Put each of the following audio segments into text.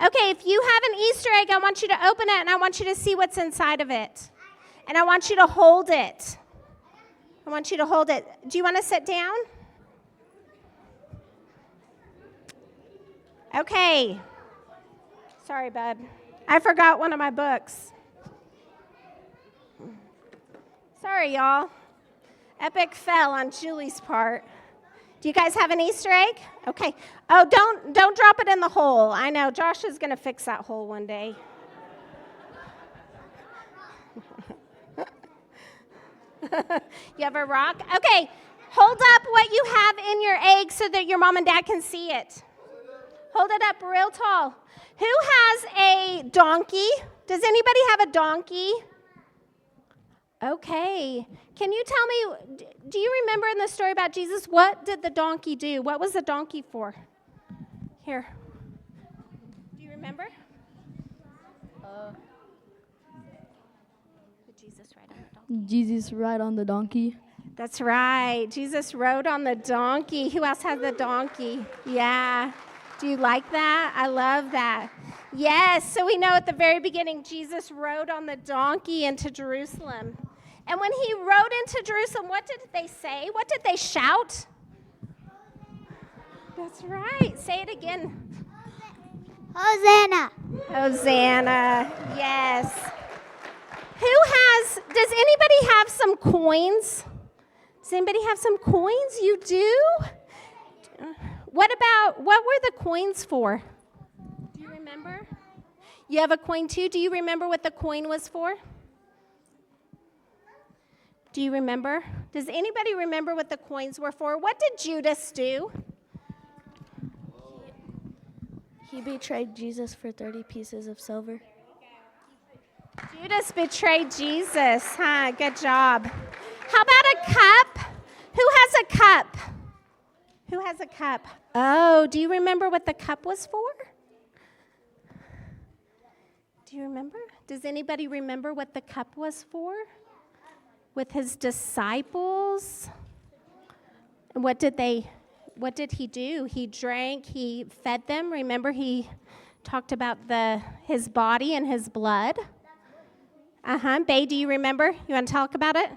Okay, if you have an Easter egg, I want you to open it, and I want you to see what's inside of it. And I want you to hold it. I want you to hold it. Do you want to sit down? Okay. Sorry, bud. I forgot one of my books. Sorry, y'all. Epic fail on Julie's part. Do you guys have an Easter egg? Okay. Oh, don't drop it in the hole. I know Josh is going to fix that hole one day. You have a rock? Okay. Hold up what you have in your egg so that your mom and dad can see it. Hold it up real tall. Who has a donkey? Does anybody have a donkey? Okay. Can you tell me, do you remember in the story about Jesus, what did the donkey do? What was the donkey for? Here. Do you remember? Did Jesus ride on the donkey? Jesus ride on the donkey. That's right. Jesus rode on the donkey. Who else has the donkey? Yeah. Do you like that? I love that. Yes. So we know at the very beginning, Jesus rode on the donkey into Jerusalem. And when he rode into Jerusalem, what did they say? What did they shout? That's right. Say it again. Hosanna. Hosanna. Yes. Does anybody have some coins? Does anybody have some coins? You do? What were the coins for? Do you remember? You have a coin too? Do you remember what the coin was for? Do you remember? Does anybody remember what the coins were for? What did Judas do? He betrayed Jesus for 30 pieces of silver. Judas betrayed Jesus, huh? Good job. How about a cup? Who has a cup? Who has a cup? Oh, do you remember what the cup was for? Do you remember? Does anybody remember what the cup was for? With his disciples? And what did he do? He drank, he fed them. Remember, he talked about his body and his blood. Bay, do you remember? You want to talk about it?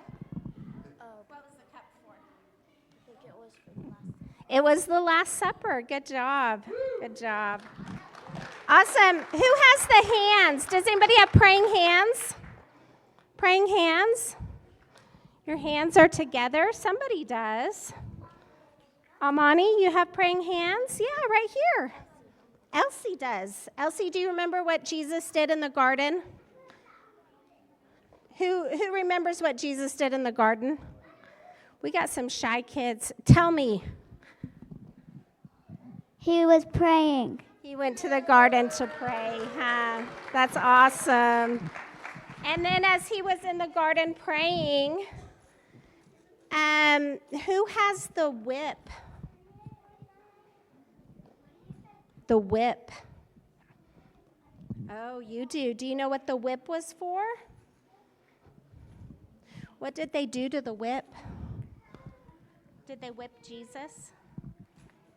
What was the cup for? I think it was for the last. It was the Last Supper. Good job. Good job. Awesome. Who has the hands? Does anybody have praying hands? Praying hands? Your hands are together. Somebody does. Amani, you have praying hands? Yeah, right here. Elsie does. Elsie, do you remember what Jesus did in the garden? Who remembers what Jesus did in the garden? We got some shy kids. Tell me. He was praying. He went to the garden to pray, huh? That's awesome. And then as he was in the garden praying, who has the whip? The whip. Oh, you do. Do you know what the whip was for? What did they do to the whip? Did they whip Jesus?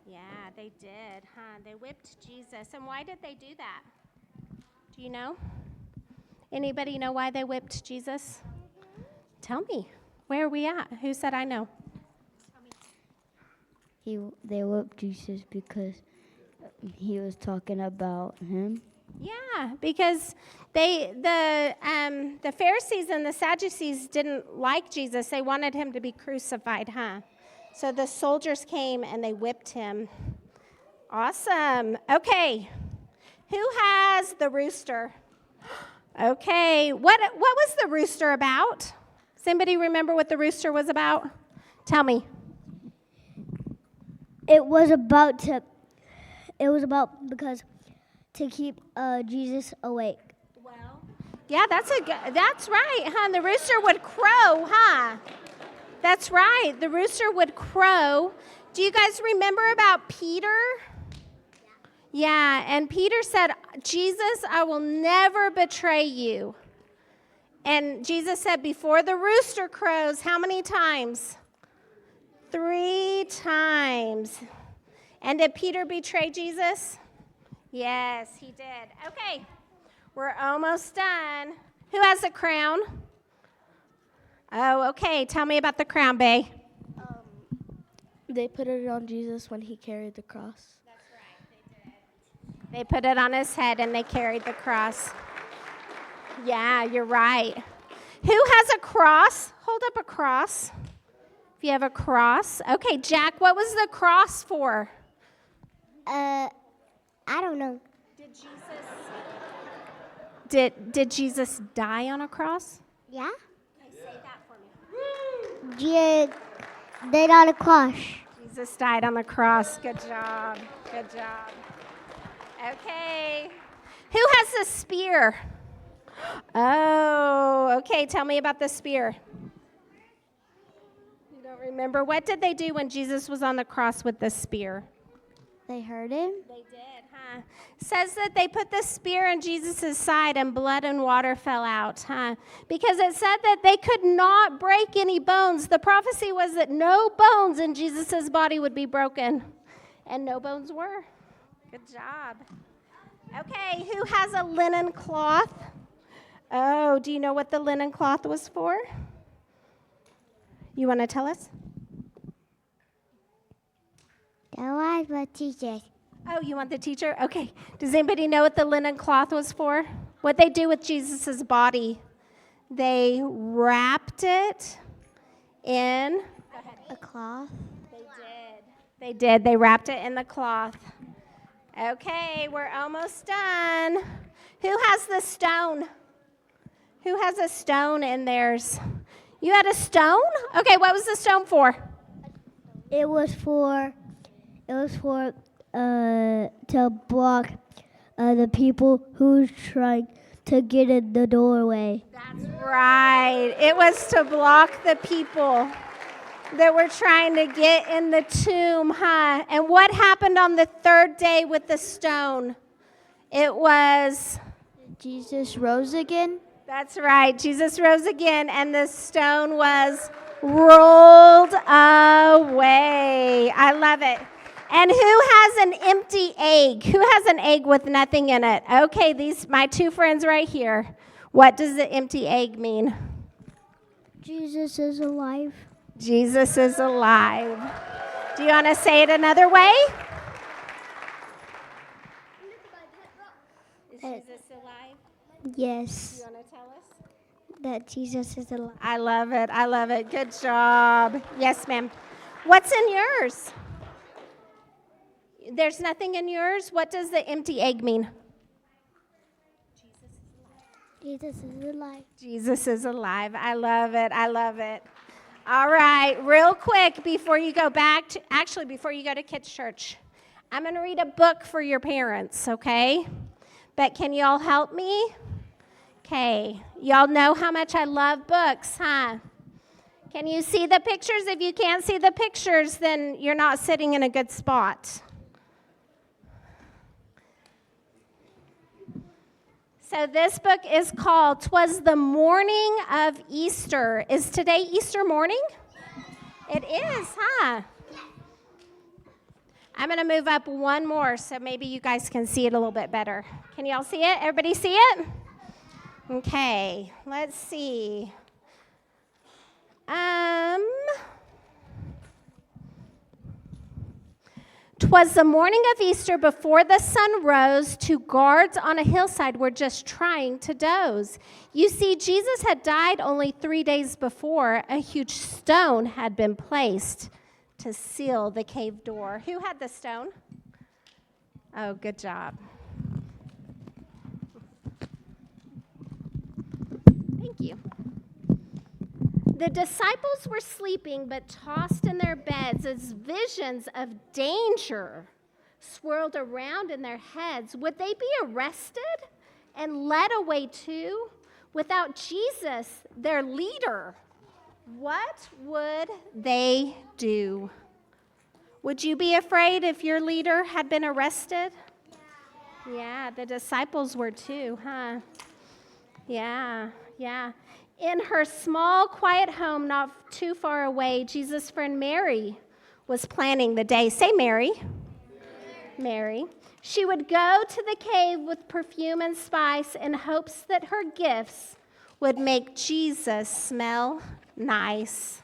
Yeah, they did, huh? They whipped Jesus. And why did they do that? Do you know? Anybody know why they whipped Jesus? Tell me. Where are we at? Who said I know? They whipped Jesus because he was talking about him. Yeah, because the Pharisees and the Sadducees didn't like Jesus. They wanted him to be crucified, huh? So the soldiers came and they whipped him. Awesome. Okay. Who has the rooster? Okay. What was the rooster about? Does anybody remember what the rooster was about? Tell me. It was about because to keep Jesus awake. Well, yeah, that's right, huh? The rooster would crow, huh? That's right. The rooster would crow. Do you guys remember about Peter? Yeah, and Peter said, Jesus, I will never betray you. And Jesus said, before the rooster crows, how many times? 3 times. And did Peter betray Jesus? Yes, he did. Okay, we're almost done. Who has a crown? Oh, okay. Tell me about the crown, Bae. They put it on Jesus when he carried the cross. That's right, they did. They put it on his head and they carried the cross. Yeah, you're right. Who has a cross? Hold up a cross. If you have a cross. Okay, Jack, what was the cross for? I don't know. Did Jesus die on a cross? Yeah? Okay, say that for me. Yeah, they got a cross. Jesus died on the cross. Good job. Good job. Okay. Who has the spear? Oh, okay. Tell me about the spear. You don't remember? What did they do when Jesus was on the cross with the spear? They hurt him? They did, huh? Says that they put the spear in Jesus' side and blood and water fell out, huh? Because it said that they could not break any bones. The prophecy was that no bones in Jesus' body would be broken. And no bones were. Good job. Okay, who has a linen cloth? Oh, do you know what the linen cloth was for? You want to tell us? That was what teacher. Oh, you want the teacher? Okay. Does anybody know what the linen cloth was for? What they do with Jesus' body? They wrapped it in A cloth? They did. They wrapped it in the cloth. Okay, we're almost done. Who has the stone? Who has a stone in theirs? You had a stone? Okay, what was the stone for? It was for to block the people who's trying to get in the doorway. That's right. It was to block the people that were trying to get in the tomb, huh? And what happened on the third day with the stone? It was... Jesus rose again. That's right. Jesus rose again, and the stone was rolled away. I love it. And who has an empty egg? Who has an egg with nothing in it? Okay, these my two friends right here. What does the empty egg mean? Jesus is alive. Jesus is alive. Do you want to say it another way? Is Jesus alive? Yes, You want to tell us? that Jesus is alive. I love it. I love it. Good job. Yes, ma'am. What's in yours? There's nothing in yours? What does the empty egg mean? Jesus is alive. Jesus is alive. I love it. I love it. All right, real quick before you go back to, actually before you go to kids' church, I'm going to read a book for your parents, okay? But can y'all help me? Okay, y'all know how much I love books, huh? Can you see the pictures? If you can't see the pictures, then you're not sitting in a good spot. So this book is called 'Twas the Morning of Easter. Is today Easter morning? It is, huh? I'm going to move up one more so maybe you guys can see it a little bit better. Can y'all see it? Everybody see it? Okay, let's see. 'Twas the morning of Easter before the sun rose. Two guards on a hillside were just trying to doze. You see, Jesus had died only 3 days before. A huge stone had been placed to seal the cave door. Who had the stone? Oh, good job. Thank you. The disciples were sleeping but tossed in their beds as visions of danger swirled around in their heads. Would they be arrested and led away too? Without Jesus, their leader, what would they do? Would you be afraid if your leader had been arrested? Yeah, the disciples were too, huh? Yeah. In her small, quiet home not too far away, Jesus' friend Mary was planning the day. Say Mary. Mary She would go to the cave with perfume and spice in hopes that her gifts would make Jesus smell nice.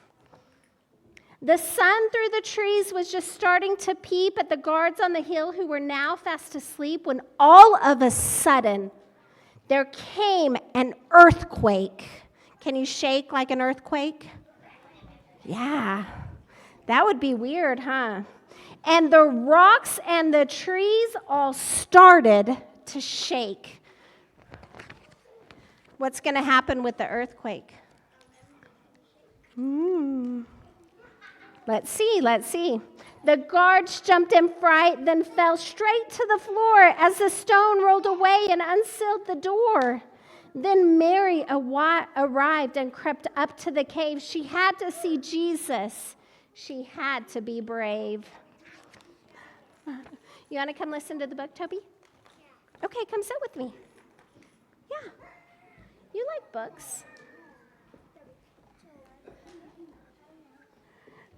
The sun through the trees was just starting to peep at the guards on the hill who were now fast asleep when all of a sudden there came an earthquake. Can you shake like an earthquake? Yeah, that would be weird, huh? And the rocks and the trees all started to shake. What's going to happen with the earthquake? Let's see. The guards jumped in fright, then fell straight to the floor as the stone rolled away and unsealed the door. Then Mary arrived and crept up to the cave. She had to see Jesus. She had to be brave. You want to come listen to the book, Toby? Okay, come sit with me. Yeah. You like books.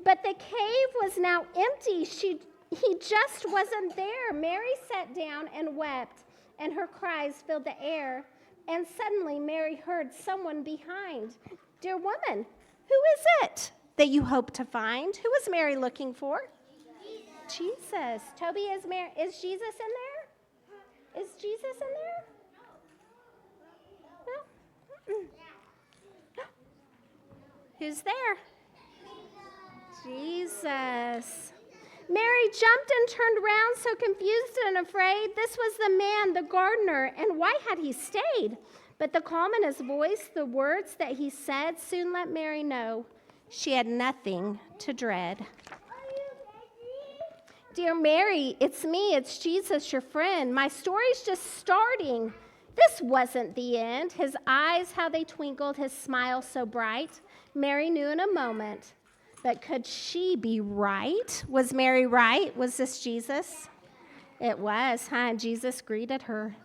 But the cave was now empty. He just wasn't there. Mary sat down and wept, and her cries filled the air. And suddenly Mary heard someone behind. Dear woman, who is it that you hope to find? Who is Mary looking for? Jesus. Toby, is Jesus in there? Is Jesus in there? No? Who's there? Jesus. Mary jumped and turned around, so confused and afraid. This was the man, the gardener, and why had he stayed? But the calm in his voice, the words that he said, soon let Mary know she had nothing to dread. Dear Mary, it's me, it's Jesus, your friend. My story's just starting. This wasn't the end. His eyes, how they twinkled, his smile so bright. Mary knew in a moment. But could she be right? Was Mary right? Was this Jesus? It was, huh? Jesus greeted her.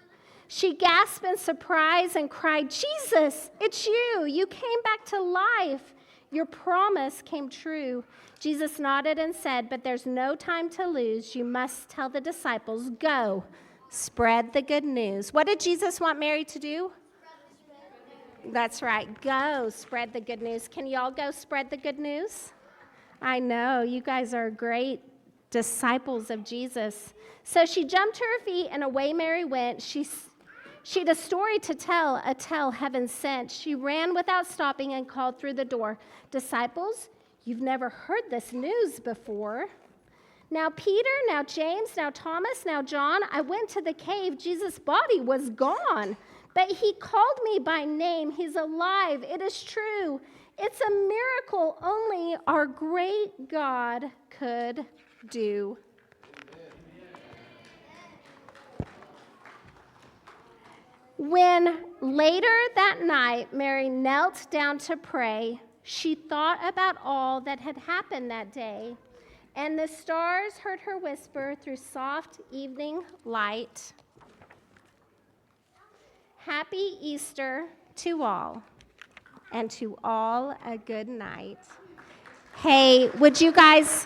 She gasped in surprise and cried, Jesus, it's you. You came back to life. Your promise came true. Jesus nodded and said, but there's no time to lose. You must tell the disciples, go, spread the good news. What did Jesus want Mary to do? That's right. Go, spread the good news. Can y'all go spread the good news? I know, you guys are great disciples of Jesus. So she jumped to her feet, and away Mary went. She'd a story to tell, a tale heaven sent. She ran without stopping and called through the door, disciples, you've never heard this news before. Now Peter, now James, now Thomas, now John, I went to the cave. Jesus' body was gone, but he called me by name. He's alive. It is true. It's a miracle only our great God could do. When later that night Mary knelt down to pray, she thought about all that had happened that day, and the stars heard her whisper through soft evening light, Happy Easter to all. And to all a good night. Hey, would you guys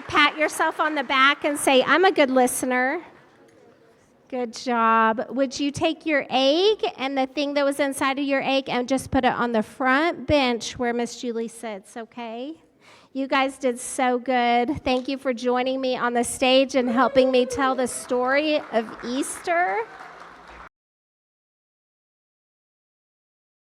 pat yourself on the back and say, I'm a good listener? Good job. Would you take your egg and the thing that was inside of your egg and just put it on the front bench where Miss Julie sits, okay? You guys did so good. Thank you for joining me on the stage and helping me tell the story of Easter.